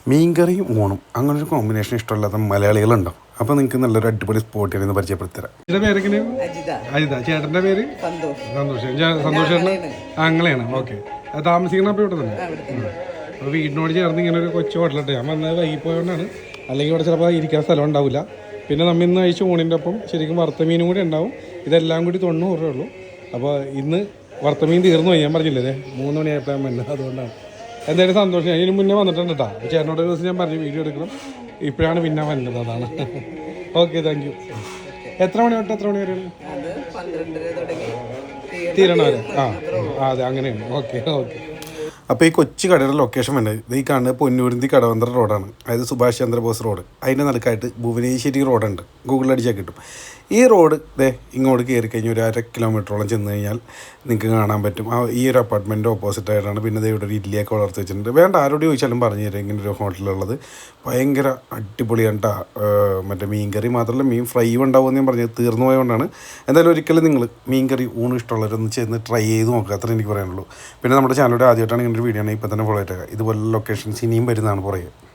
മീൻകറിയും ഊണും അങ്ങനെ ഒരു കോമ്പിനേഷൻ ഇഷ്ടമില്ലാത്ത മലയാളികളുണ്ടോ? അപ്പോൾ നിങ്ങൾക്ക് നല്ലൊരു അടിപൊളി സ്പോട്ട് എന്ന് പരിചയപ്പെടുത്തരാം. എൻ്റെ പേരെങ്ങനെ? അജിത. ചേട്ടൻ്റെ പേര് സന്തോഷ്. സന്തോഷ് ആങ്ങളെയാണ്. ഓക്കെ. താമസിക്കണം അപ്പോൾ ഇവിടെ തന്നെ. അപ്പോൾ വീടിനോട് ചേർന്ന് ഇങ്ങനെ ഒരു കൊച്ചു ഹോട്ടലിട്ട് ഞാൻ വന്നത് വൈകിപ്പോയോണ്ടാണ്. അല്ലെങ്കിൽ ഇവിടെ ചിലപ്പോൾ ഇരിക്കാൻ സ്ഥലം ഉണ്ടാവില്ല. പിന്നെ നമ്മൾ ഇന്ന് കഴിച്ച ഊണിൻ്റെ ഒപ്പം ശരിക്കും വറുത്ത മീനും കൂടി ഉണ്ടാവും. ഇതെല്ലാം കൂടി 90 രൂപ ഉള്ളൂ. അപ്പോൾ ഇന്ന് വറുത്ത മീൻ തീർന്നു പോയി. ഞാൻ പറഞ്ഞില്ലേ 3 മണിയായപ്പോഴാണ് വന്നത്. അതുകൊണ്ടാണ് എന്തായാലും സന്തോഷം. ഇതിന് മുന്നേ വന്നിട്ടുണ്ട് കേട്ടോ. ചേട്ടനോട് ഒരു ദിവസം ഞാൻ പറഞ്ഞു വീഡിയോ എടുക്കണം. ഇപ്പോഴാണ് പിന്നെ വന്നത്. അതാണ്. Okay, thank you. എത്ര മണി തൊട്ട് എത്ര മണി വരെ? തീരണ വരെ. അതെ, അങ്ങനെയാണ്. ഓക്കെ. അപ്പോൾ ഈ കൊച്ചു കടയുടെ ലൊക്കേഷൻ വേണ്ടത് ഈ കാണുന്നത് പൊന്നൂരിന്തി കടവന്ത്ര റോഡാണ്. അതായത് സുഭാഷ് ചന്ദ്രബോസ് റോഡ്. അതിൻ്റെ നടുക്കായിട്ട് ഭുവനേശ്വരി റോഡുണ്ട്. ഗൂഗിളിൽ അടിച്ചാൽ കിട്ടും. ഈ റോഡ് ഇങ്ങോട്ട് കയറി കഴിഞ്ഞാൽ ഒരു 1/2 കിലോമീറ്ററോളം ചെന്ന് കഴിഞ്ഞാൽ നിങ്ങൾക്ക് കാണാൻ പറ്റും. ഈ ഒരു അപ്പാർട്ട്മെൻറ്റ് ഓപ്പോസിറ്റ് ആയിട്ടാണ്. പിന്നെ ഇവിടെ ഒരു ഇഡ്ഡലിയൊക്കെ വളർത്തി വെച്ചിട്ടുണ്ട്. വേണ്ട ആരോട് ചോദിച്ചാലും പറഞ്ഞു തരാം ഇങ്ങനെ ഒരു ഹോട്ടലുള്ളത്. ഭയങ്കര അടിപൊളിയാണ് കേട്ടോ. മറ്റേ മീൻ കറി മാത്രമല്ല മീൻ ഫ്രൈ ഉണ്ടാവുമെന്ന് ഞാൻ പറഞ്ഞത് തീർന്നു പോയതുകൊണ്ടാണ്. എന്തായാലും ഒരിക്കലും നിങ്ങൾ മീൻ കറി ഊണ് ഇഷ്ടമുള്ളവരൊന്ന് ചെന്ന് ട്രൈ ചെയ്ത് നോക്കുക. അത്രേ എനിക്ക് പറയാനുള്ളൂ. പിന്നെ നമ്മുടെ ചാനലിലൂടെ ആദ്യമായിട്ടാണ് ഇങ്ങനെ ഒരു വീഡിയോ ആണ് ഇപ്പോൾ തന്നെ ഫോളോ ചെയ്തേക്കുക. ഇതുപോലുള്ള ലൊക്കേഷൻസ് ഇനിയും വരുന്നതാണ് പറയുക.